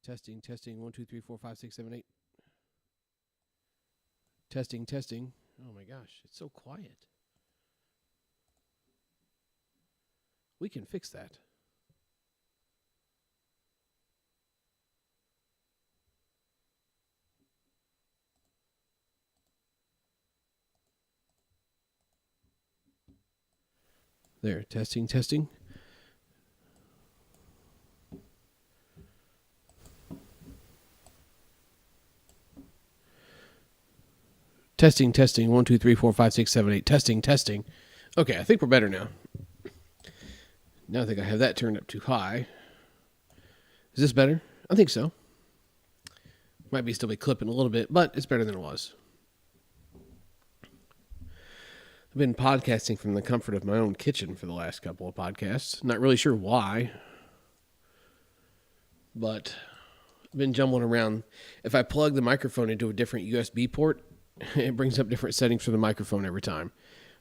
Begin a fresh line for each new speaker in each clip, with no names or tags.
Testing, testing. 1, 2, 3, 4, 5, 6, 7, 8. Testing, testing. Oh my gosh, it's so quiet. We can fix that. There, testing, testing. Testing, testing. 1, 2, 3, 4, 5, 6, 7, 8. Testing, testing. Okay, I think we're better now. Now I think I have that turned up too high. Is this better? I think so. Might be still be clipping a little bit, but it's better than it was. I've been podcasting from the comfort of my own kitchen for the last couple of podcasts. Not really sure why, but I've been jumbling around. If I plug the microphone into a different USB port, it brings up different settings for the microphone every time.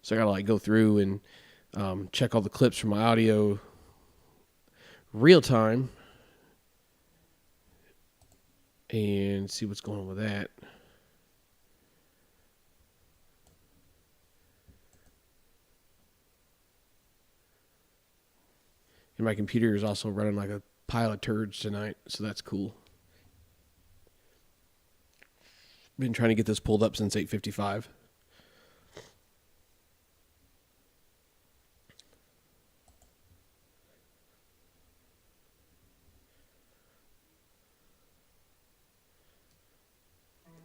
So I gotta go through and check all the clips from my audio real time and see what's going on with that. And my computer is also running like a pile of turds tonight, so that's cool. Been trying to get this pulled up since 8:55.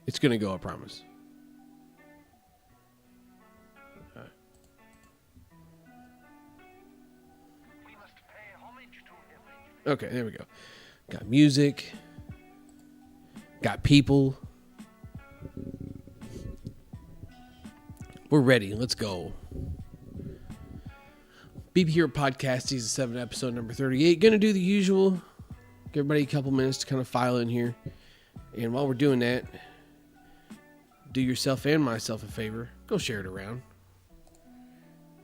It's going to go, I promise. Okay, there we go. Got music. Got people. We're ready. Let's go. BP Hero Podcast S7E38 episode number 38. Gonna do the usual. Give everybody a couple minutes to kind of file in here. And while we're doing that, do yourself and myself a favor. Go share it around.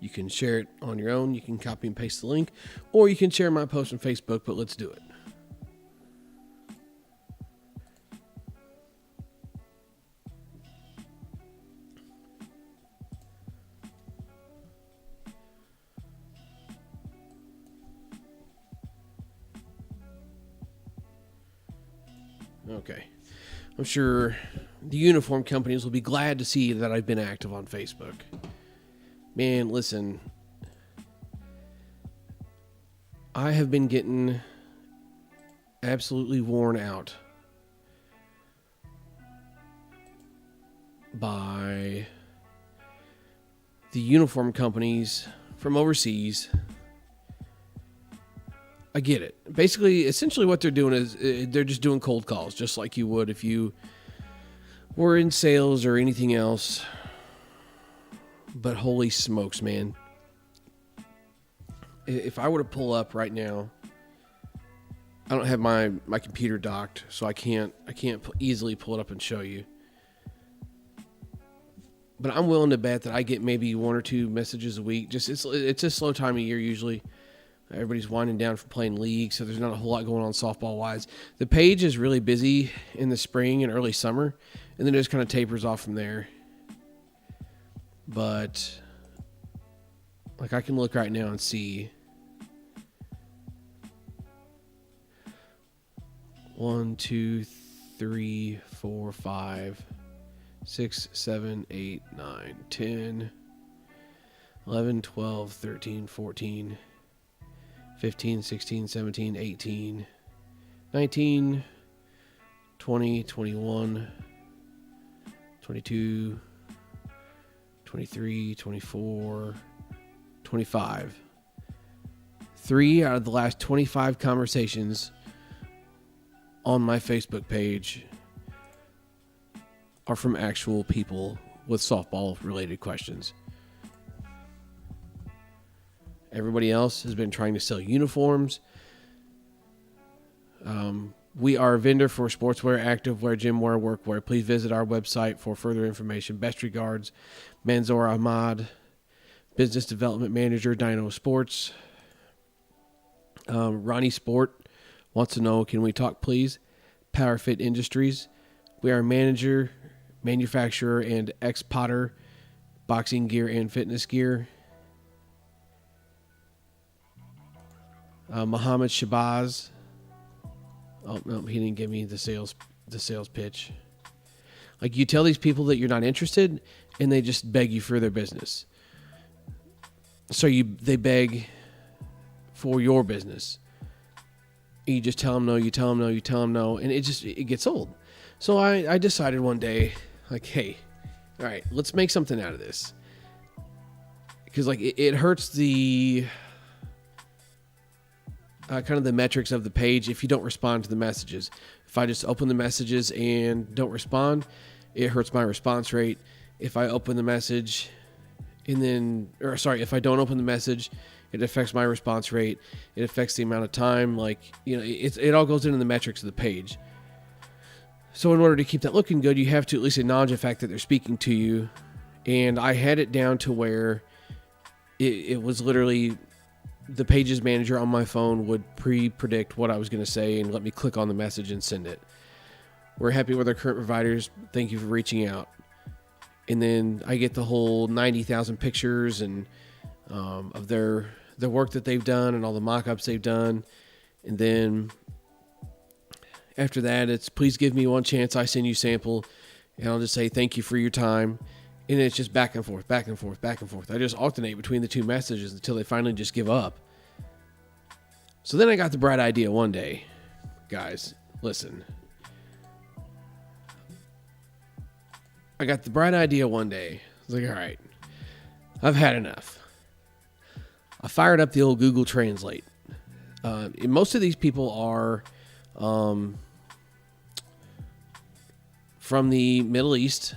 You can share it on your own. You can copy and paste the link. Or you can share my post on Facebook, but let's do it. Okay. I'm sure the uniform companies will be glad to see that I've been active on Facebook. Man, listen. I have been getting absolutely worn out by the uniform companies from overseas. I get it. Basically, essentially what they're doing is they're just doing cold calls, just like you would if you were in sales or anything else. But holy smokes, man. If I were to pull up right now, I don't have my computer docked, so I can't easily pull it up and show you. But I'm willing to bet that I get maybe 1 or 2 messages a week. Just it's a slow time of year usually. Everybody's winding down for playing league, so there's not a whole lot going on softball-wise. The page is really busy in the spring and early summer, and then it just kind of tapers off from there. But, like, I can look right now and see 1, 2, 3, 4, 5, 6, 7, 8, 9, 10, 11, 12, 13, 14, 15, 16, 17, 18, 19, 20, 21, 22, 23, 24, 25. 3 out of the last 25 conversations on my Facebook page are from actual people with softball-related questions. Everybody else has been trying to sell uniforms. We are a vendor for sportswear, activewear, gym wear, workwear. Please visit our website for further information. Best regards, Manzoor Ahmad, Business Development Manager, Dino Sports. Ronnie Sport wants to know, can we talk, please? PowerFit Industries. We are a manager, manufacturer, and exporter boxing gear and fitness gear. Muhammad Shabazz. Oh no, he didn't give me the sales pitch. Like, you tell these people that you're not interested, and they just beg you for their business. So they beg for your business. You just tell them no, you tell them no, you tell them no, and it gets old. So I decided one day, like, hey, all right, let's make something out of this. Because, like, it hurts the kind of the metrics of the page if you don't respond to the messages. If I just open the messages and don't respond, it hurts my response rate. If I open the message if I don't open the message, it affects my response rate. It affects the amount of time. Like, it all goes into the metrics of the page. So in order to keep that looking good, you have to at least acknowledge the fact that they're speaking to you. And I had it down to where it was literally the pages manager on my phone would pre-predict what I was going to say and let me click on the message and send it. We're happy with our current providers. Thank you for reaching out. And then I get the whole 90,000 pictures and of the work that they've done and all the mock-ups they've done. And then after that, it's please give me one chance. I send you sample, and I'll just say thank you for your time. And it's just back and forth, back and forth, back and forth. I just alternate between the two messages until they finally just give up. So then I got the bright idea one day. Guys, listen. I got the bright idea one day. I was like, all right, I've had enough. I fired up the old Google Translate. And most of these people are from the Middle East.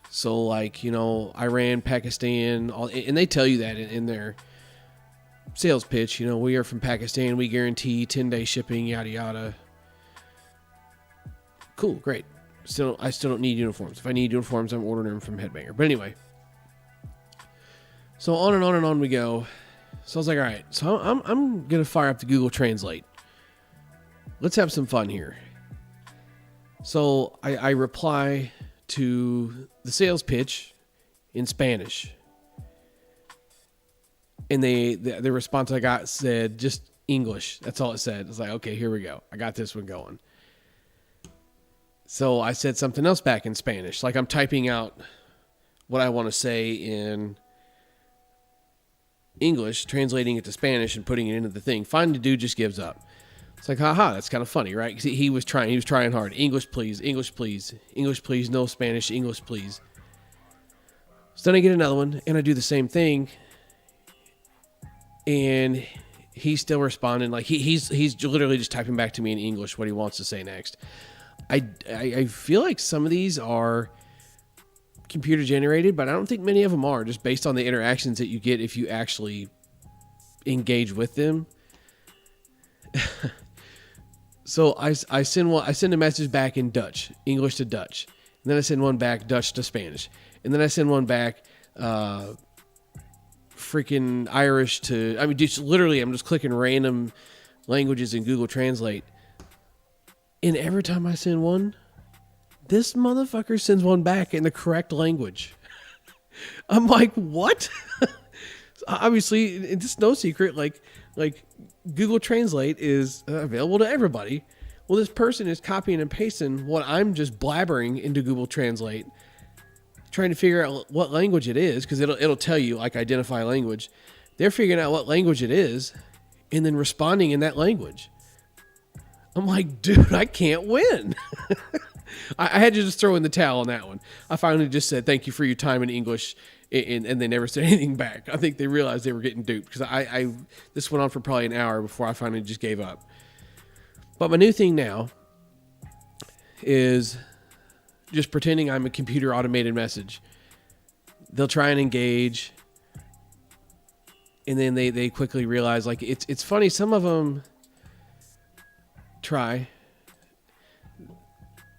So, like, Iran, Pakistan, and they tell you that in their sales pitch. We are from Pakistan. We guarantee 10-day shipping, yada, yada. Cool, great. I still don't need uniforms. If I need uniforms, I'm ordering them from Headbanger. But anyway. So on and on and on we go. So I was like, all right. So I'm going to fire up the Google Translate. Let's have some fun here. So I reply to the sales pitch in Spanish. And the response I got said just English. That's all it said. It's like, okay, here we go. I got this one going. So I said something else back in Spanish. Like, I'm typing out what I want to say in English, translating it to Spanish and putting it into the thing. Finally, the dude just gives up. It's like, haha, that's kind of funny, right? Because he was trying hard. English, please. English, please. English, please. No Spanish. English, please. So then I get another one, and I do the same thing. And he's still responding. Like, he's literally just typing back to me in English what he wants to say next. I feel like some of these are computer generated, but I don't think many of them are, just based on the interactions that you get if you actually engage with them. So I send a message back in Dutch, English to Dutch. And then I send one back Dutch to Spanish. And then I send one back freaking Irish to, just literally I'm just clicking random languages in Google Translate. And every time I send one, this motherfucker sends one back in the correct language. I'm like, what? Obviously, it's no secret. Like Google Translate is available to everybody. Well, this person is copying and pasting what I'm just blabbering into Google Translate, trying to figure out what language it is, because it'll tell you, like, identify language. They're figuring out what language it is and then responding in that language. I'm like, dude, I can't win. I had to just throw in the towel on that one. I finally just said, thank you for your time in English, and they never said anything back. I think they realized they were getting duped, because this went on for probably an hour before I finally just gave up. But my new thing now is just pretending I'm a computer automated message. They'll try and engage, and then they quickly realize, like, it's funny, some of them try.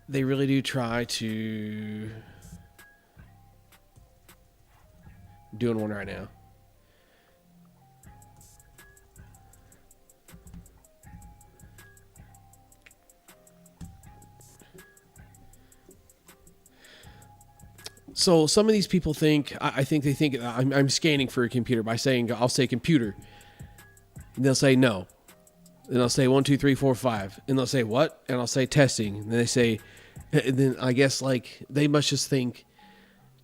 They really do try to. I'm doing one right now. So some of these people think, I think they think I'm scanning for a computer by saying, I'll say computer. And they'll say no. And I'll say 1, 2, 3, 4, 5. And they'll say what? And I'll say testing. And they say, and then I guess like they must just think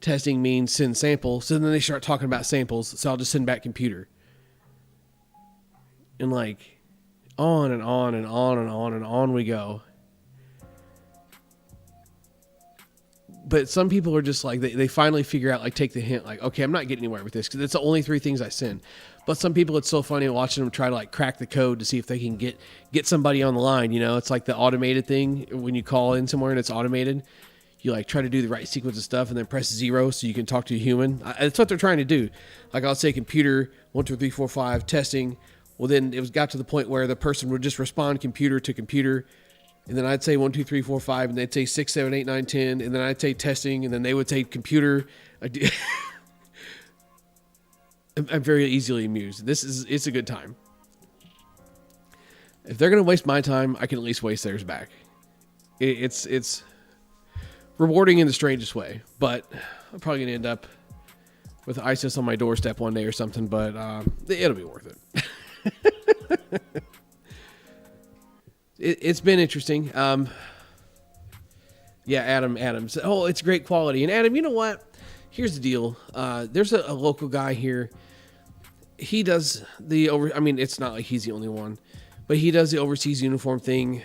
testing means send sample. So then they start talking about samples. So I'll just send back computer. And like on and on and on and on and on we go. But some people are just like, they finally figure out, like, take the hint, like, okay, I'm not getting anywhere with this because it's the only 3 things I send. But some people, it's so funny watching them try to, like, crack the code to see if they can get somebody on the line, you know? It's like the automated thing when you call in somewhere and it's automated. You, like, try to do the right sequence of stuff and then press 0 so you can talk to a human. That's what they're trying to do. Like, I'll say computer, 1, 2, 3, 4, 5, testing. Well, then it got to the point where the person would just respond computer to computer. And then I'd say 1, 2, 3, 4, 5, and they'd say 6, 7, 8, 9, 10, and then I'd say testing, and then they would say computer. I'm very easily amused. It's a good time. If they're going to waste my time, I can at least waste theirs back. It's rewarding in the strangest way, but I'm probably going to end up with ISIS on my doorstep one day or something, but it'll be worth it. It's been interesting. Yeah, Adams. Oh, it's great quality. And Adam, you know what? Here's the deal. There's a local guy here. He does it's not like he's the only one, but he does the overseas uniform thing.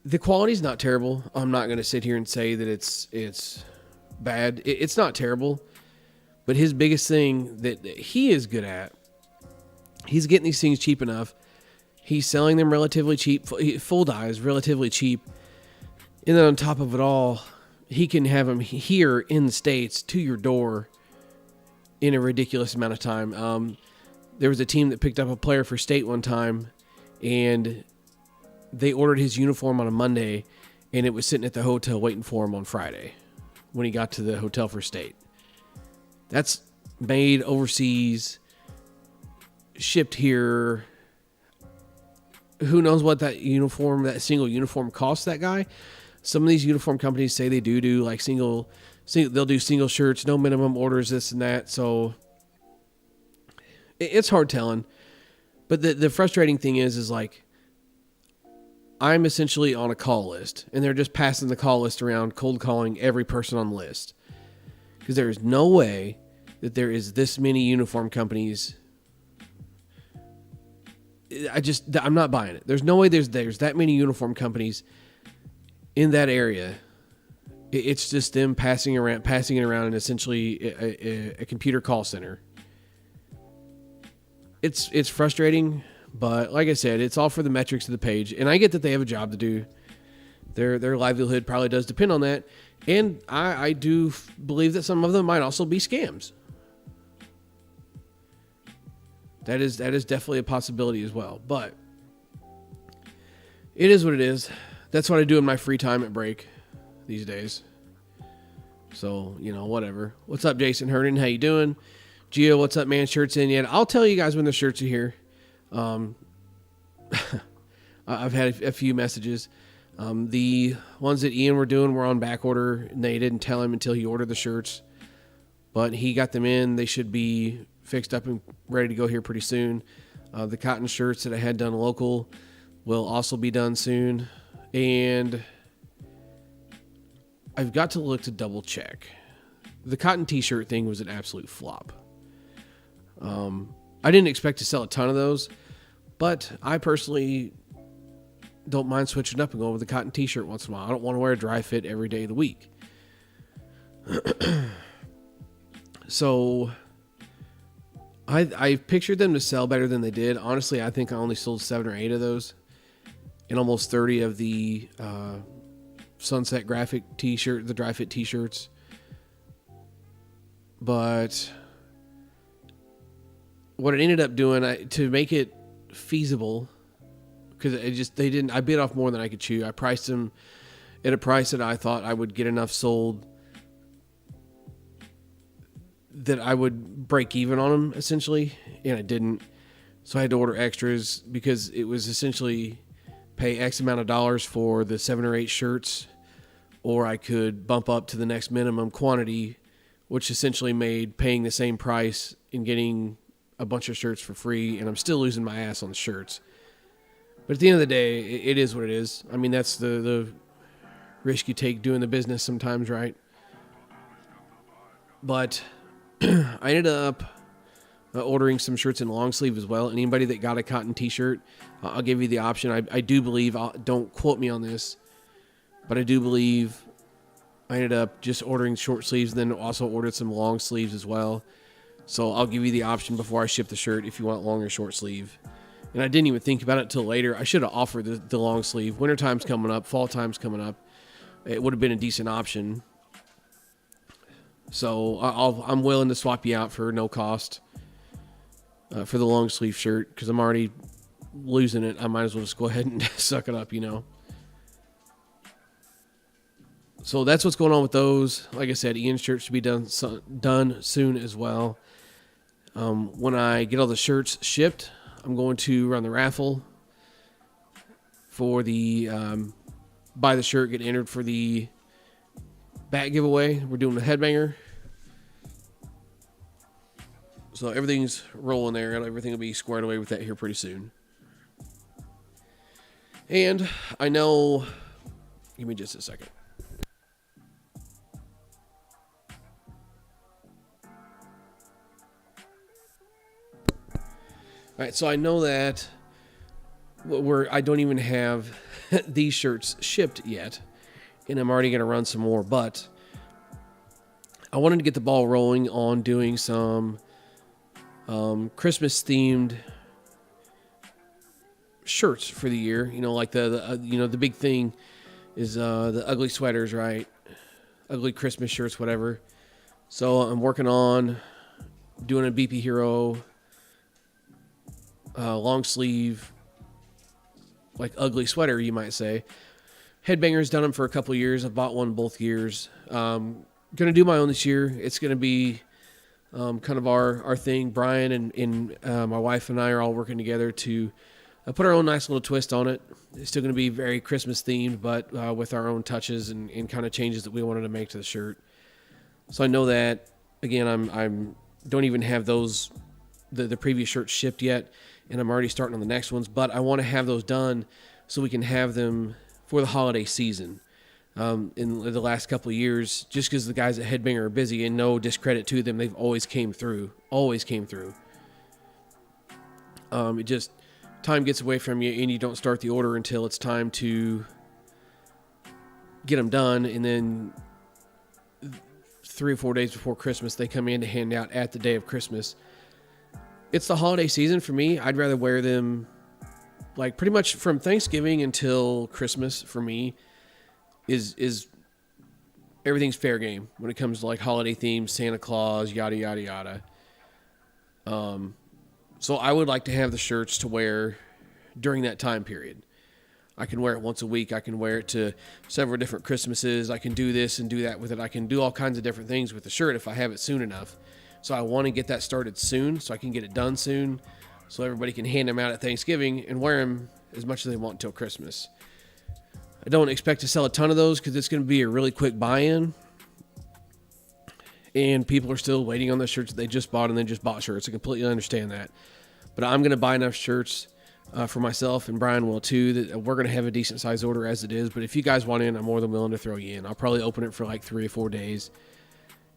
The quality's not terrible. I'm not going to sit here and say that it's bad. It's not terrible, but his biggest thing that he is good at, he's getting these things cheap enough. He's selling them relatively cheap, full dyes, relatively cheap. And then on top of it all, he can have them here in the States to your door in a ridiculous amount of time. There was a team that picked up a player for state one time, and they ordered his uniform on a Monday, and it was sitting at the hotel waiting for him on Friday when he got to the hotel for state. That's made overseas, shipped here. Who knows what that single uniform costs that guy? Some of these uniform companies say they do like single, they'll do single shirts, no minimum orders, this and that. So it's hard telling. But the frustrating thing is like, I'm essentially on a call list, and they're just passing the call list around, cold calling every person on the list. Because there is no way that there is this many uniform companies. I'm not buying it. There's no way there's that many uniform companies in that area. It's just them passing it around in essentially a computer call center. It's frustrating, but like I said, it's all for the metrics of the page, and I get that they have a job to do. Their livelihood probably does depend on that, and I do believe that some of them might also be scams. That is definitely a possibility as well, but it is what it is. That's what I do in my free time at break these days. So, whatever. What's up, Jason Herndon? How you doing? Gio, what's up, man? Shirts in yet? I'll tell you guys when the shirts are here. I've had a few messages. The ones that Ian were doing were on back order, and they didn't tell him until he ordered the shirts. But he got them in. They should be fixed up and ready to go here pretty soon. The cotton shirts that I had done local will also be done soon. And I've got to look to double check. The cotton t-shirt thing was an absolute flop. I didn't expect to sell a ton of those, but I personally don't mind switching up and going with the cotton t-shirt once in a while. I don't want to wear a dry fit every day of the week. So I pictured them to sell better than they did. Honestly, I think I only sold 7 or 8 of those, and almost 30 of the Sunset Graphic t-shirt, the dry fit t-shirts. But what it ended up doing, to make it feasible, because I bit off more than I could chew. I priced them at a price that I thought I would get enough sold that I would break even on them, essentially, and I didn't. So I had to order extras because it was essentially pay X amount of dollars for the 7 or 8 shirts, or I could bump up to the next minimum quantity, which essentially made paying the same price and getting a bunch of shirts for free, and I'm still losing my ass on the shirts. But at the end of the day, it is what it is. I mean, that's the risk you take doing the business sometimes, right? But I ended up ordering some shirts in long sleeve as well. Anybody that got a cotton t-shirt, I'll give you the option. I do believe, don't quote me on this, but I do believe I ended up just ordering short sleeves and then also ordered some long sleeves as well. So I'll give you the option before I ship the shirt if you want long or short sleeve. And I didn't even think about it until later. I should have offered the long sleeve. Winter time's coming up. Fall time's coming up. It would have been a decent option. So I'm willing to swap you out for no cost for the long sleeve shirt because I'm already losing it. I might as well just go ahead and suck it up, you know. So that's what's going on with those. Like I said, Ian's shirt should be done soon as well. When I get all the shirts shipped, I'm going to run the raffle for the buy the shirt, get entered for the bat giveaway. We're doing the headbanger. So everything's rolling there, and everything will be squared away with that here pretty soon. And I know, give me just a second. All right, so I know that I don't even have these shirts shipped yet, and I'm already going to run some more, but I wanted to get the ball rolling on doing some Christmas-themed shirts for the year. You know, like the big thing is the ugly sweaters, right? Ugly Christmas shirts, whatever. So I'm working on doing a BP Hero long sleeve, like ugly sweater, you might say. Headbanger's done them for a couple years. I've bought one both years. Going to do my own this year. It's going to be kind of our thing. Brian and my wife and I are all working together to put our own nice little twist on it. It's still going to be very Christmas themed, but with our own touches and kind of changes that we wanted to make to the shirt. So I know that, again, I'm don't even have those the previous shirts shipped yet, and I'm already starting on the next ones, but I want to have those done so we can have them for the holiday season. In the last couple of years, just because the guys at Headbanger are busy, and no discredit to them, they've always came through. It just, time gets away from you, and you don't start the order until it's time to get them done, and then 3 or 4 days before Christmas, they come in to hand out at the day of Christmas. It's the holiday season for me. I'd rather wear them like pretty much from Thanksgiving until Christmas for me is everything's fair game when it comes to like holiday themes, Santa Claus, yada, yada, yada. So I would like to have the shirts to wear during that time period. I can wear it once a week. I can wear it to several different Christmases. I can do this and do that with it. I can do all kinds of different things with the shirt if I have it soon enough. So I want to get that started soon so I can get it done soon so everybody can hand them out at Thanksgiving and wear them as much as they want until Christmas. I don't expect to sell a ton of those because it's going to be a really quick buy-in. And people are still waiting on the shirts that they just bought and then just bought shirts. I completely understand that. But I'm going to buy enough shirts for myself, and Brian will too, that we're going to have a decent size order as it is. But if you guys want in, I'm more than willing to throw you in. I'll probably open it for like 3 or 4 days.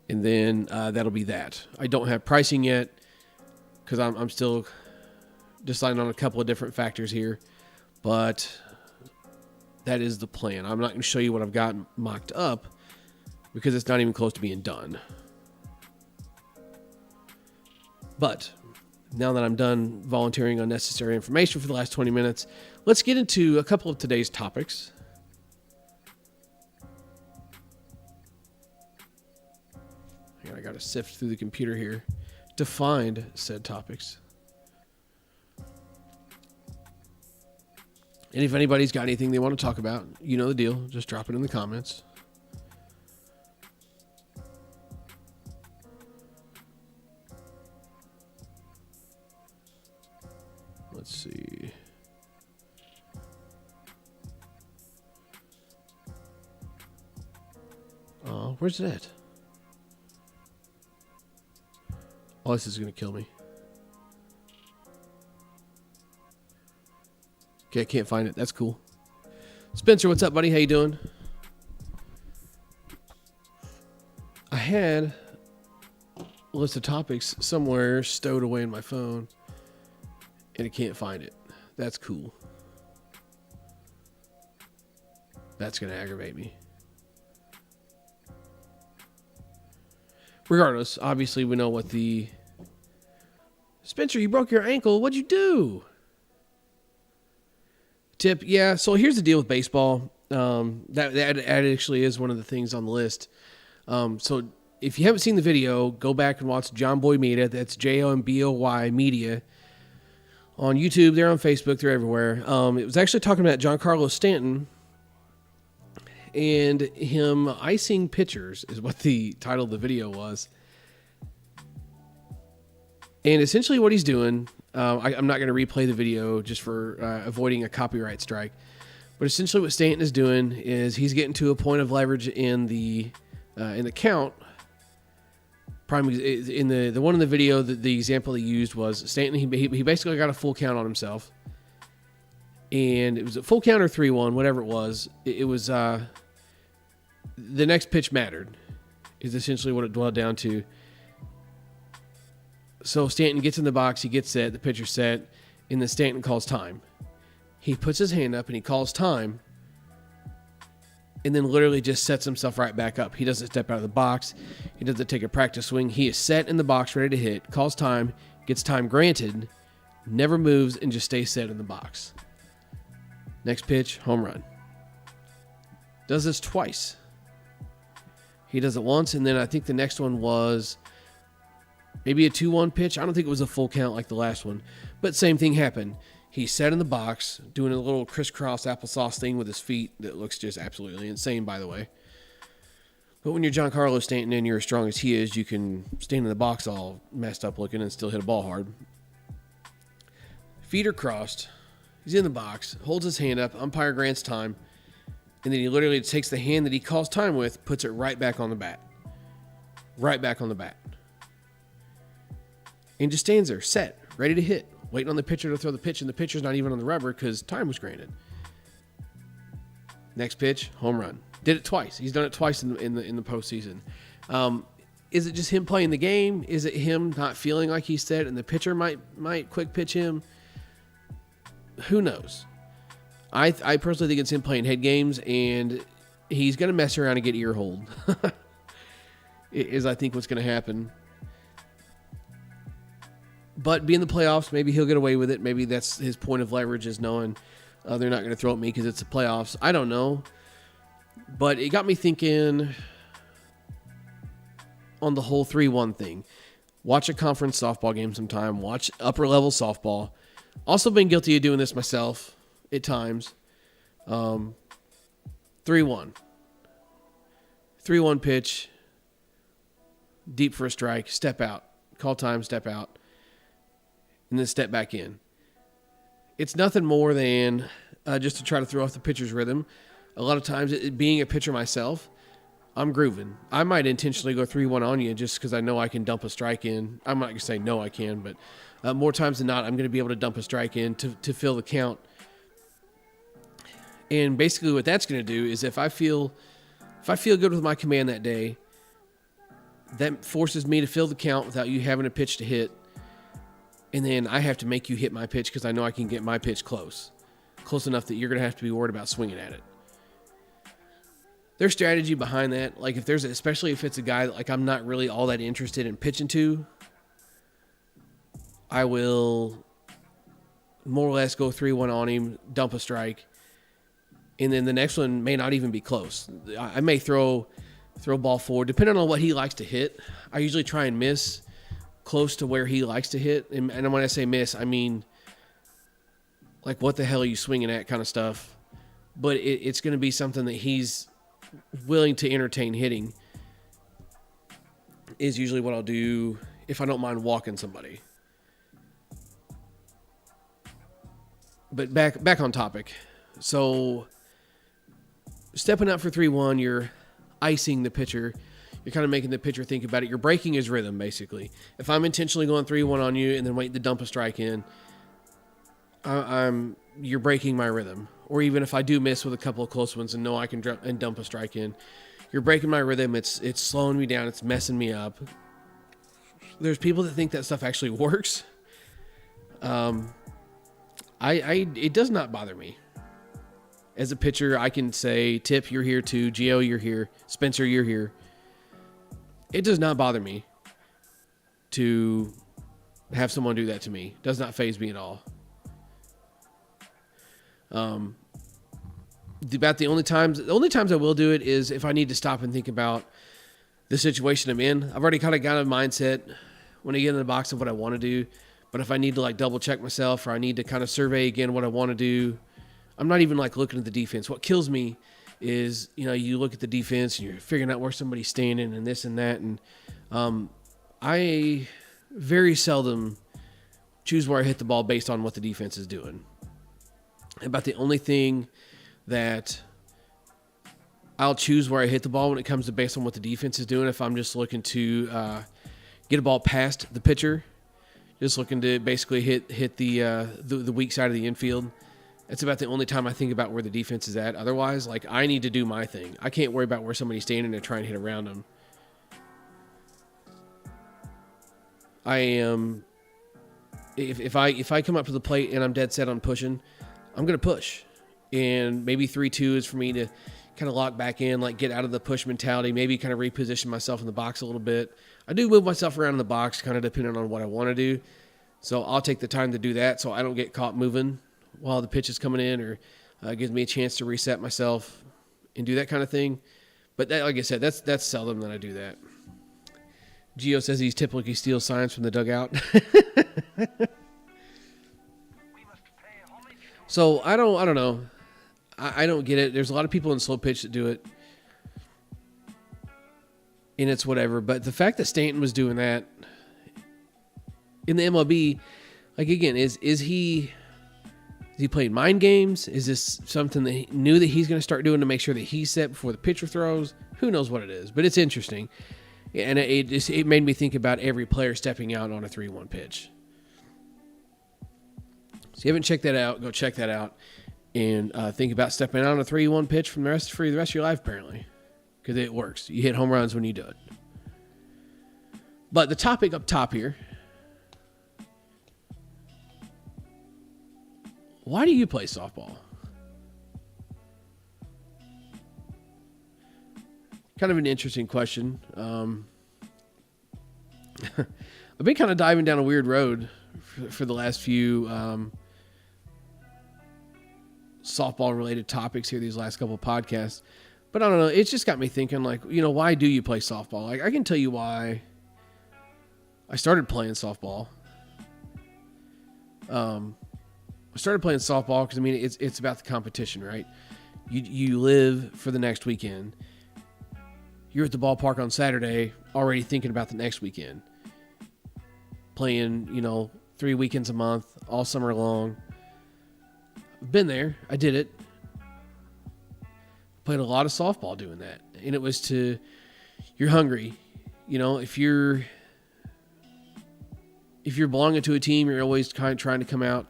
And then that'll be that. I don't have pricing yet because I'm still deciding on a couple of different factors here. But that is the plan. I'm not going to show you what I've got mocked up because it's not even close to being done. But now that I'm done volunteering unnecessary information for the last 20 minutes, let's get into a couple of today's topics. I got to sift through the computer here to find said topics. And if anybody's got anything they want to talk about, you know the deal. Just drop it in the comments. Let's see. Where's it at? Oh, this is going to kill me. Okay, I can't find it. That's cool. Spencer, what's up, buddy? How you doing? I had a list of topics somewhere stowed away in my phone, and I can't find it. That's cool. That's going to aggravate me. Regardless, obviously we know what the... Spencer, you broke your ankle. What'd you do? Tip, yeah. So here's the deal with baseball. That actually is one of the things on the list. So if you haven't seen the video, go back and watch John Boy Media. That's JONBOY Media. On YouTube, they're on Facebook, they're everywhere. It was actually talking about Giancarlo Stanton and him icing pitchers is what the title of the video was. And essentially what he's doing, I'm not going to replay the video just for avoiding a copyright strike. But essentially what Stanton is doing is he's getting to a point of leverage in the count. Probably in the one in the video, the example he used was Stanton. He basically got a full count on himself, and it was a full count or 3-1, whatever it was. It was the next pitch mattered, is essentially what it boiled down to. So Stanton gets in the box, he gets set, the pitcher's set, and then Stanton calls time. He puts his hand up and he calls time, and then literally just sets himself right back up. He doesn't step out of the box. He doesn't take a practice swing. He is set in the box, ready to hit, calls time, gets time granted, never moves, and just stays set in the box. Next pitch, home run. Does this twice. He does it once, and then I think the next one was maybe a 2-1 pitch. I don't think it was a full count like the last one, but same thing happened. He's set in the box, doing a little crisscross applesauce thing with his feet that looks just absolutely insane, by the way. But when you're Giancarlo Stanton and you're as strong as he is, you can stand in the box all messed up looking and still hit a ball hard. Feet are crossed. He's in the box, holds his hand up, umpire grants time, and then he literally takes the hand that he calls time with, puts it right back on the bat. Right back on the bat. And just stands there, set, ready to hit, waiting on the pitcher to throw the pitch, and the pitcher's not even on the rubber because time was granted. Next pitch, home run. Did it twice. He's done it twice in the postseason. Is it just him playing the game? Is it him not feeling like he's set, and the pitcher might quick pitch him? Who knows? I personally think it's him playing head games, and he's going to mess around and get ear hold. Is I think what's going to happen. But being the playoffs, maybe he'll get away with it. Maybe that's his point of leverage, is knowing they're not going to throw at me because it's the playoffs. I don't know. But it got me thinking on the whole 3-1 thing. Watch a conference softball game sometime. Watch upper-level softball. Also been guilty of doing this myself at times. 3-1. 3-1 pitch. Deep for a strike. Step out. Call time, step out. And then step back in. It's nothing more than just to try to throw off the pitcher's rhythm. A lot of times, being a pitcher myself, I'm grooving. I might intentionally go 3-1 on you just because I know I can dump a strike in. I'm not going to say no I can, but more times than not, I'm going to be able to dump a strike in to fill the count. And basically what that's going to do is if I feel good with my command that day, that forces me to fill the count without you having a pitch to hit. And then I have to make you hit my pitch because I know I can get my pitch close enough that you're going to have to be worried about swinging at it. There's strategy behind that. Like especially if it's a guy that like I'm not really all that interested in pitching to, I will more or less go 3-1 on him, dump a strike, and then the next one may not even be close. I may throw ball forward depending on what he likes to hit. I usually try and miss close to where he likes to hit. And when I say miss, I mean like what the hell are you swinging at kind of stuff. But it's going to be something that he's willing to entertain hitting is usually what I'll do if I don't mind walking somebody. But back on topic. So stepping up for 3-1, you're icing the pitcher. You're kind of making the pitcher think about it. You're breaking his rhythm, basically. If I'm intentionally going 3-1 on you and then waiting to dump a strike in, you're breaking my rhythm. Or even if I do miss with a couple of close ones and know I can dump a strike in, you're breaking my rhythm. It's slowing me down. It's messing me up. There's people that think that stuff actually works. It does not bother me. As a pitcher, I can say, Tip, you're here too. Gio, you're here. Spencer, you're here. It does not bother me to have someone do that to me. It does not faze me at all. About the only times I will do it is if I need to stop and think about the situation I'm in. I've already kind of got a mindset when I get in the box of what I want to do. But if I need to like double check myself or I need to kind of survey again what I want to do, I'm not even like looking at the defense. What kills me is, you look at the defense and you're figuring out where somebody's standing and this and that. And I very seldom choose where I hit the ball based on what the defense is doing. About the only thing that I'll choose where I hit the ball when it comes to based on what the defense is doing, if I'm just looking to get a ball past the pitcher, just looking to basically hit the weak side of the infield. That's about the only time I think about where the defense is at. Otherwise, like, I need to do my thing. I can't worry about where somebody's standing and try and hit around them. I am, if I come up to the plate and I'm dead set on pushing, I'm going to push. And maybe 3-2 is for me to kind of lock back in, like get out of the push mentality, maybe kind of reposition myself in the box a little bit. I do move myself around in the box, kind of depending on what I want to do. So I'll take the time to do that so I don't get caught moving while the pitch is coming in, or gives me a chance to reset myself and do that kind of thing. But that, like I said, that's seldom that I do that. Gio says he's typically steals signs from the dugout. So I don't know. I don't get it. There's a lot of people in slow pitch that do it, and it's whatever. But the fact that Stanton was doing that in the MLB, like, again, is he playing mind games? Is this something that he knew that he's going to start doing to make sure that he's set before the pitcher throws? Who knows what it is? But it's interesting, and it made me think about every player stepping out on a 3-1 pitch. So if you haven't checked that out, go check that out. And think about stepping out on a 3-1 pitch for the rest of your life, apparently. Because it works. You hit home runs when you do it. But the topic up top here. Why do you play softball? Kind of an interesting question. I've been kind of diving down a weird road for the last few softball-related topics here, these last couple of podcasts. But I don't know. It's just got me thinking, like, why do you play softball? Like, I can tell you why I started playing softball. I started playing softball because, it's about the competition, right? You live for the next weekend. You're at the ballpark on Saturday already thinking about the next weekend. Playing, 3 weekends a month, all summer long. I've been there. I did it. Played a lot of softball doing that. And it was you're hungry. If you're belonging to a team, you're always kind of trying to come out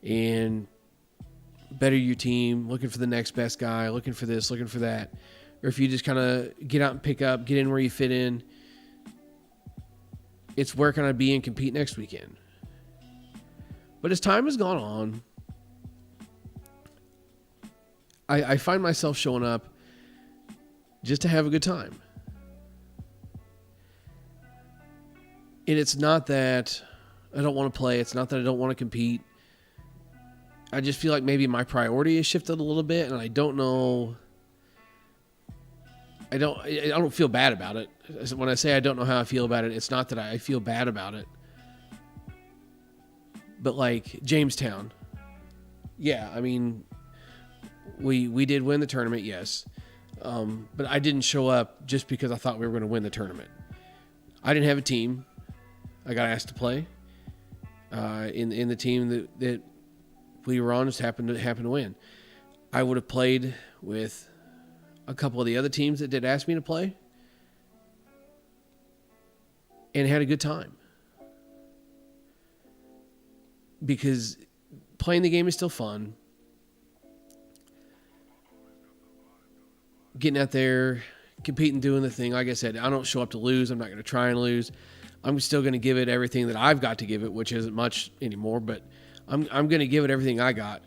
and better your team, looking for the next best guy, looking for this, looking for that. Or if you just kind of get out and pick up, get in where you fit in, it's where can I be and compete next weekend. But as time has gone on, I find myself showing up just to have a good time. And it's not that I don't want to play. It's not that I don't want to compete. I just feel like maybe my priority has shifted a little bit, and I don't know. I don't feel bad about it. When I say I don't know how I feel about it, it's not that I feel bad about it. But like Jamestown. Yeah, we did win the tournament, yes. But I didn't show up just because I thought we were going to win the tournament. I didn't have a team. I got asked to play. In the team that we were on, just happened to win. I would have played with a couple of the other teams that did ask me to play. and had a good time. Because playing the game is still fun. Getting out there, competing, doing the thing. Like I said, I don't show up to lose. I'm not going to try and lose. I'm still going to give it everything that I've got to give it, which isn't much anymore, but I'm going to give it everything I got.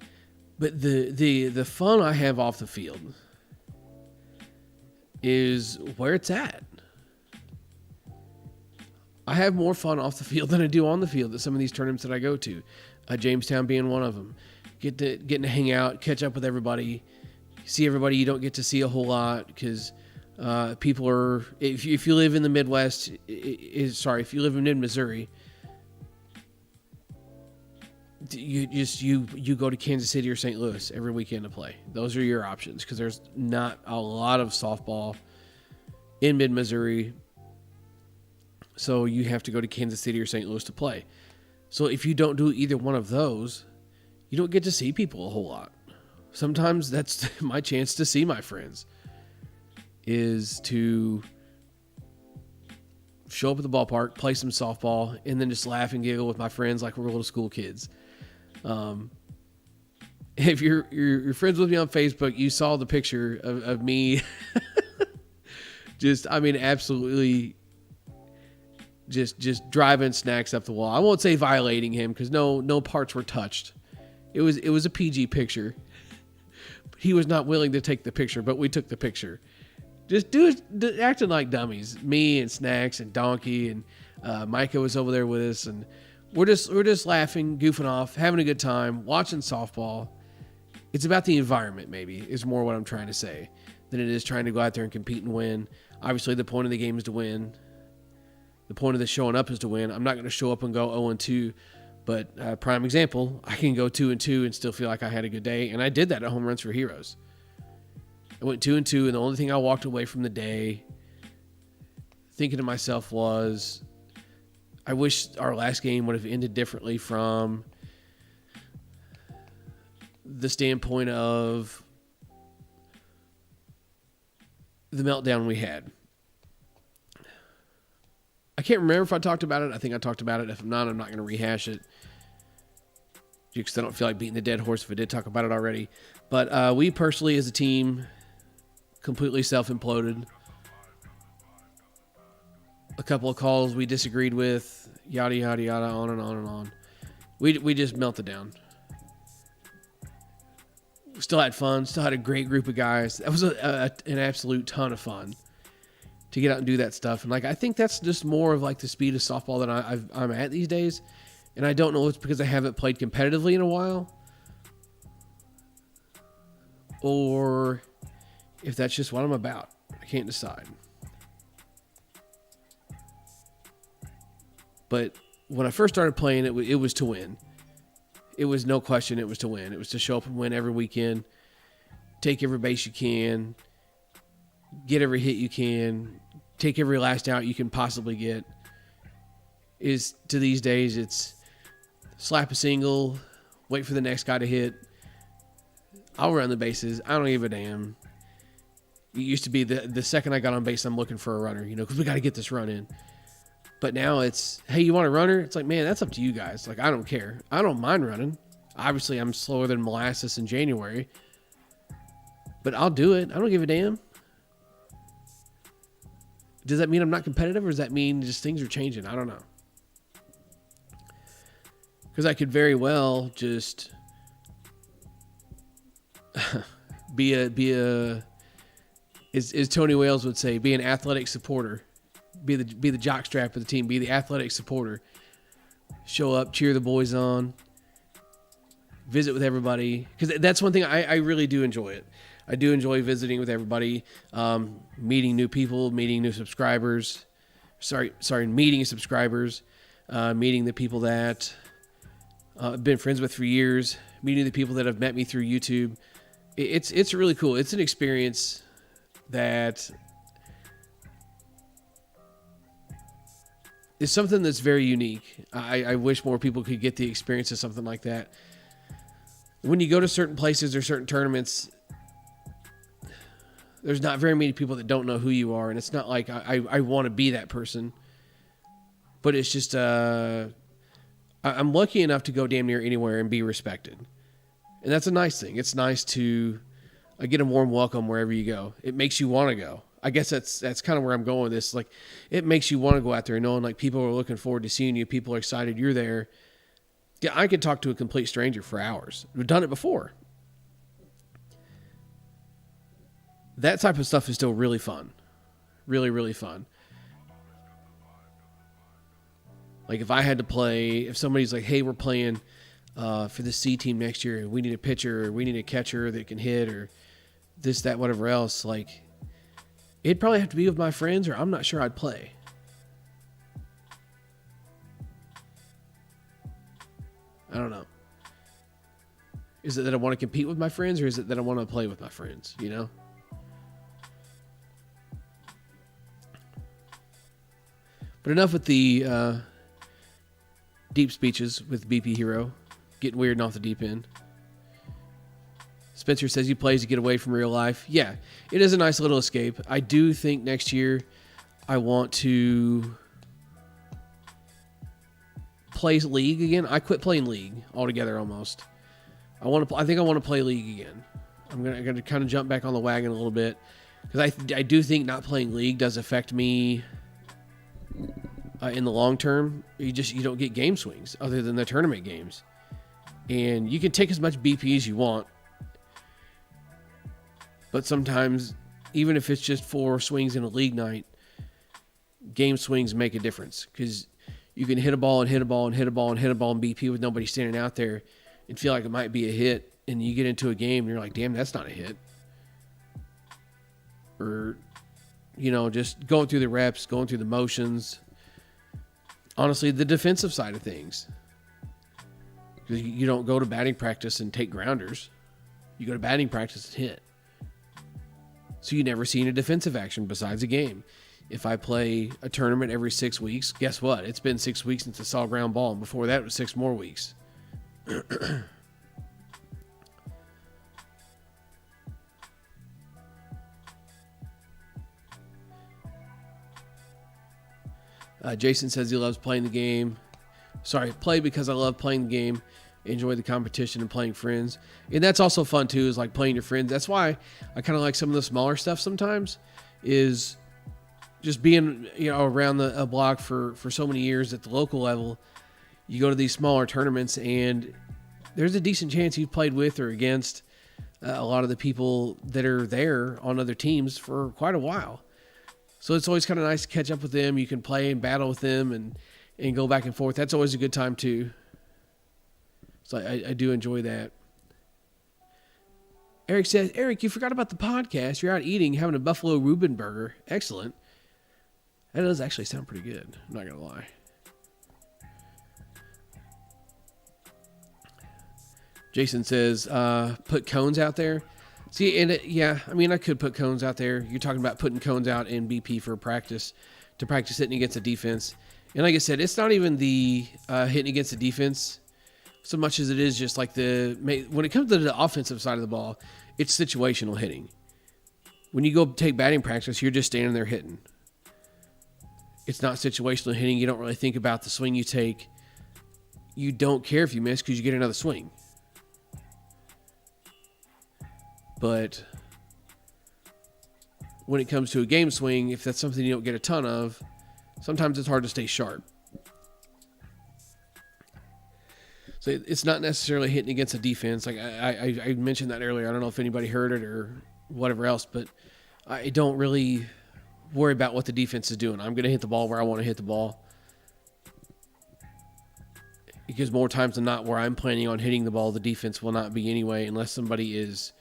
But the fun I have off the field is where it's at. I have more fun off the field than I do on the field at some of these tournaments that I go to. Jamestown being one of them. Getting to hang out, catch up with everybody, see everybody you don't get to see a whole lot because people are. If you live in the Midwest, if you live in mid-Missouri, you go to Kansas City or St. Louis every weekend to play. Those are your options because there's not a lot of softball in mid-Missouri. So you have to go to Kansas City or St. Louis to play. So if you don't do either one of those, you don't get to see people a whole lot. Sometimes that's my chance to see my friends, is to show up at the ballpark, play some softball, and then just laugh and giggle with my friends like we're little school kids. If you're friends with me on Facebook, you saw the picture of me absolutely just driving snacks up the wall. I won't say violating him because no parts were touched. It was a PG picture. He was not willing to take the picture, but we took the picture. Just acting like dummies. Me and Snacks and Donkey and Micah was over there with us, and we're just laughing, goofing off, having a good time, watching softball. It's about the environment, maybe, is more what I'm trying to say, than it is trying to go out there and compete and win. Obviously, the point of the game is to win. The point of the showing up is to win. I'm not going to show up and go 0-2, but prime example, I can go 2-2 and still feel like I had a good day, and I did that at Home Runs for Heroes. I went 2-2, and the only thing I walked away from the day thinking to myself was, I wish our last game would have ended differently from the standpoint of the meltdown we had. I can't remember if I talked about it. I think I talked about it. If I'm not going to rehash it because I don't feel like beating the dead horse if I did talk about it already. But we personally as a team completely self-imploded. A couple of calls we disagreed with, yada, yada, yada, on and on and on. We just melted down. Still had fun. Still had a great group of guys. That was an absolute ton of fun to get out and do that stuff. And I think that's just more of the speed of softball that I'm at these days. And I don't know if it's because I haven't played competitively in a while, or if that's just what I'm about. I can't decide. But when I first started playing, it was to win. It was no question it was to win. It was to show up and win every weekend, take every base you can, get every hit you can, take every last out you can possibly get. Is to these days, it's slap a single, wait for the next guy to hit. I'll run the bases. I don't give a damn. It used to be the second I got on base, I'm looking for a runner, because we got to get this run in. But now it's, hey, you want a runner? It's like, man, that's up to you guys. I don't care. I don't mind running. Obviously, I'm slower than molasses in January. But I'll do it. I don't give a damn. Does that mean I'm not competitive, or does that mean just things are changing? I don't know. Because I could very well just be a as Tony Wales would say, be an athletic supporter. Be the jockstrap of the team. Be the athletic supporter. Show up, cheer the boys on, visit with everybody. Because that's one thing I really do enjoy it. I do enjoy visiting with everybody, meeting new people, meeting new subscribers. Meeting subscribers, meeting the people that I've been friends with for years, meeting the people that have met me through YouTube. It's really cool. It's an experience that is something that's very unique. I wish more people could get the experience of something like that. When you go to certain places or certain tournaments, there's not very many people that don't know who you are, and it's not like I want to be that person. But it's just, I'm lucky enough to go damn near anywhere and be respected. And that's a nice thing. It's nice to get a warm welcome wherever you go. It makes you want to go. I guess that's kind of where I'm going with this. Like, it makes you want to go out there knowing like people are looking forward to seeing you. People are excited you're there. Yeah, I could talk to a complete stranger for hours. We've done it before. That type of stuff is still really fun. Really, really fun. Like if I had to play, if somebody's like, hey, we're playing for the C team next year and we need a pitcher or we need a catcher that can hit or this, that, whatever else, like it'd probably have to be with my friends or I'm not sure I'd play. I don't know. Is it that I want to compete with my friends or is it that I want to play with my friends, you know? But enough with the deep speeches with BP Hero. Getting weird and off the deep end. Spencer says he plays to get away from real life. Yeah, it is a nice little escape. I do think next year I want to play League again. I quit playing League altogether almost. I think I want to play League again. I'm gonna kind of jump back on the wagon a little bit because I do think not playing League does affect me in the long term. You don't get game swings other than the tournament games, and you can take as much BP as you want, but sometimes even if it's just 4 swings in a league night, game swings make a difference because you can hit a ball and hit a ball and hit a ball and hit a ball in BP with nobody standing out there and feel like it might be a hit, and you get into a game and you're like, damn, that's not a hit. Or, just going through the reps, going through the motions. Honestly, the defensive side of things. Because you don't go to batting practice and take grounders. You go to batting practice and hit. So you never seen a defensive action besides a game. If I play a tournament every 6 weeks, guess what? It's been 6 weeks since I saw a ground ball. And before that, it was 6 more weeks. Jason says he loves playing the game. Play because I love playing the game. Enjoy the competition and playing friends. And that's also fun too, is like playing your friends. That's why I kind of like some of the smaller stuff sometimes, is just being, around a block for so many years at the local level. You go to these smaller tournaments and there's a decent chance you've played with or against a lot of the people that are there on other teams for quite a while. So it's always kind of nice to catch up with them. You can play and battle with them and go back and forth. That's always a good time too. So I do enjoy that. Eric says, Eric, you forgot about the podcast. You're out eating, having a Buffalo Reuben burger. Excellent. That does actually sound pretty good. I'm not going to lie. Jason says, put cones out there. See, and I could put cones out there. You're talking about putting cones out in BP for practice, to practice hitting against the defense. And like I said, it's not even the hitting against the defense so much as it is just like when it comes to the offensive side of the ball, it's situational hitting. When you go take batting practice, you're just standing there hitting. It's not situational hitting. You don't really think about the swing you take. You don't care if you miss because you get another swing. But when it comes to a game swing, if that's something you don't get a ton of, sometimes it's hard to stay sharp. So it's not necessarily hitting against a defense. Like I mentioned that earlier. I don't know if anybody heard it or whatever else, but I don't really worry about what the defense is doing. I'm going to hit the ball where I want to hit the ball. Because more times than not, where I'm planning on hitting the ball, the defense will not be anyway, unless somebody is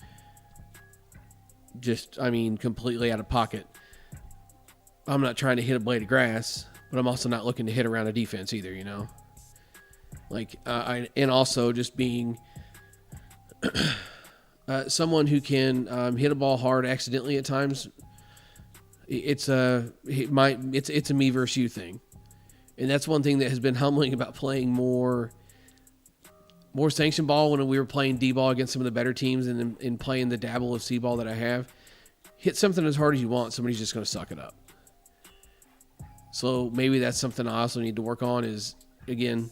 completely out of pocket. I'm not trying to hit a blade of grass, but I'm also not looking to hit around a defense either, and also just being someone who can hit a ball hard accidentally at times. It's a me versus you thing, and that's one thing that has been humbling about playing more sanction ball when we were playing D-ball against some of the better teams and in playing the dabble of C-ball that I have. Hit something as hard as you want, somebody's just going to suck it up. So maybe that's something I also need to work on is, again,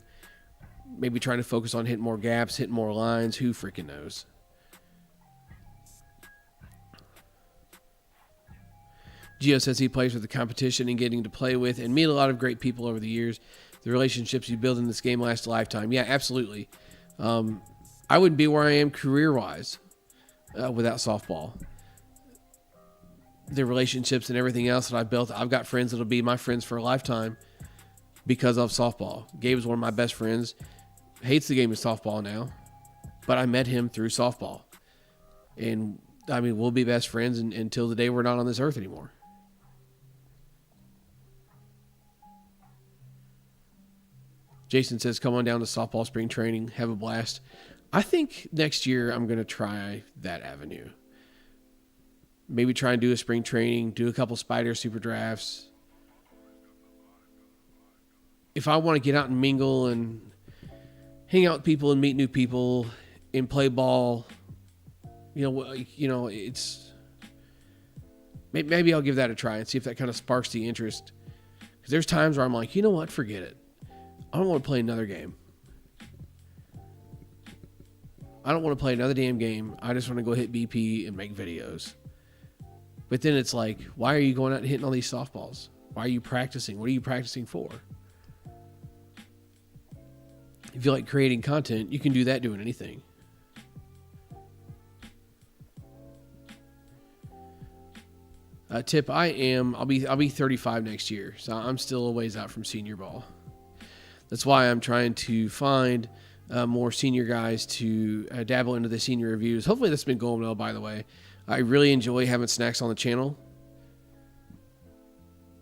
maybe trying to focus on hitting more gaps, hitting more lines. Who freaking knows? Gio says he plays for the competition and getting to play with and meet a lot of great people over the years. The relationships you build in this game last a lifetime. Yeah, absolutely. I wouldn't be where I am career-wise without softball. The relationships and everything else that I built, I've got friends that'll be my friends for a lifetime because of softball. Gabe is one of my best friends. Hates the game of softball now, but I met him through softball. And, I mean, we'll be best friends until the day we're not on this earth anymore. Jason says, come on down to softball spring training. Have a blast. I think next year I'm going to try that avenue. Maybe try and do a spring training, do a couple Spider Super Drafts. If I want to get out and mingle and hang out with people and meet new people and play ball, it's... Maybe I'll give that a try and see if that kind of sparks the interest. Because there's times where I'm like, you know what, forget it. I don't want to play another game. I don't want to play another damn game. I just want to go hit BP and make videos. But then it's like, why are you going out and hitting all these softballs? Why are you practicing? What are you practicing for? If you like creating content, you can do that doing anything. Tip, I'll be 35 next year, so I'm still a ways out from senior ball. That's why I'm trying to find more senior guys to dabble into the senior reviews. Hopefully that's been going well, by the way. I really enjoy having Snacks on the channel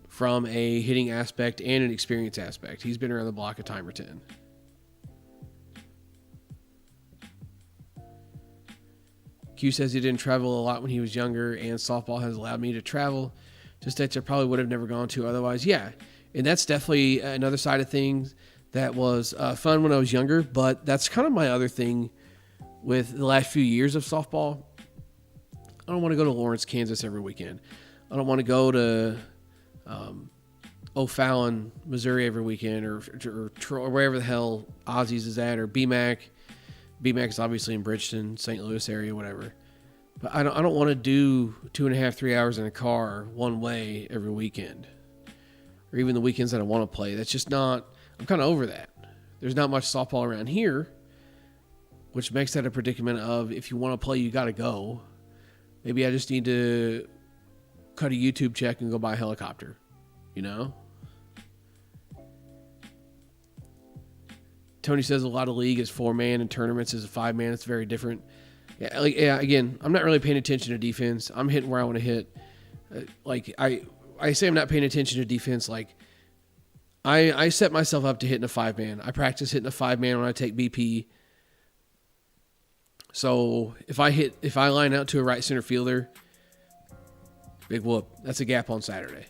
from a hitting aspect and an experience aspect. He's been around the block a time or 10. Q says he didn't travel a lot when he was younger, and softball has allowed me to travel to states I probably would have never gone to otherwise. Yeah, and that's definitely another side of things that was fun when I was younger, but that's kind of my other thing with the last few years of softball. I don't want to go to Lawrence, Kansas every weekend. I don't want to go to O'Fallon, Missouri every weekend or wherever the hell Ozzy's is at, or BMAC. BMAC is obviously in Bridgeton, St. Louis area, whatever. But I don't want to do 2.5, 3 hours in a car one way every weekend, or even the weekends that I want to play. That's just not. I'm kind of over that. There's not much softball around here, which makes that a predicament of if you want to play, you got to go. Maybe I just need to cut a YouTube check and go buy a helicopter, you know? Tony says a lot of league is 4-man and tournaments is a 5-man. It's very different. Again, I'm not really paying attention to defense. I'm hitting where I want to hit. I say I'm not paying attention to defense. Like, I set myself up to hitting a 5-man. I practice hitting a 5-man when I take BP. So if I line out to a right center fielder, big whoop. That's a gap on Saturday.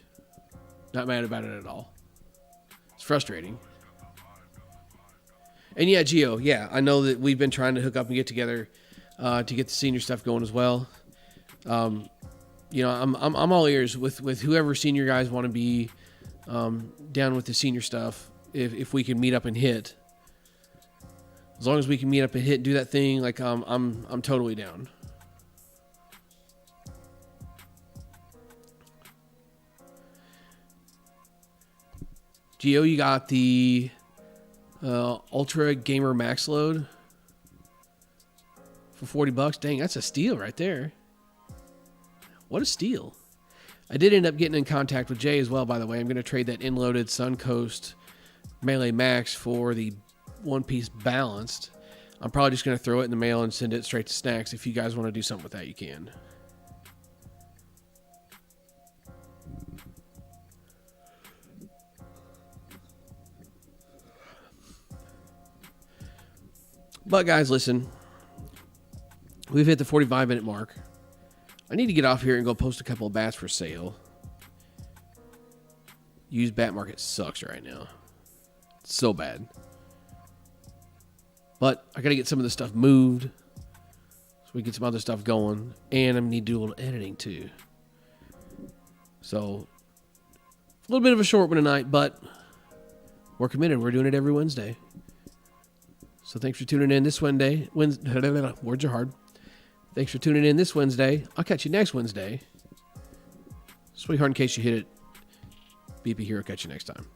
Not mad about it at all. It's frustrating. And yeah, Gio, yeah, I know that we've been trying to hook up and get together to get the senior stuff going as well. I'm all ears with whoever senior guys want to be down with the senior stuff. If we can meet up and hit. As long as we can meet up and hit and do that thing, like I'm totally down. Gio, you got the Ultra Gamer Max Load for $40. Dang, that's a steal right there. What a steal. I did end up getting in contact with Jay as well, by the way. I'm going to trade that in-loaded Suncoast Melee Max for the one-piece balanced. I'm probably just going to throw it in the mail and send it straight to Snacks. If you guys want to do something with that, you can. But guys, listen. We've hit the 45-minute mark. I need to get off here and go post a couple of bats for sale. Used bat market sucks right now. It's so bad. But I got to get some of this stuff moved so we get some other stuff going. And I need to do a little editing too. So A little bit of a short one tonight, but we're committed. We're doing it every Wednesday. So thanks for tuning in this Wednesday. Words are hard. Thanks for tuning in this Wednesday. I'll catch you next Wednesday. Sweetheart, in case you hit it, BP Hero, catch you next time.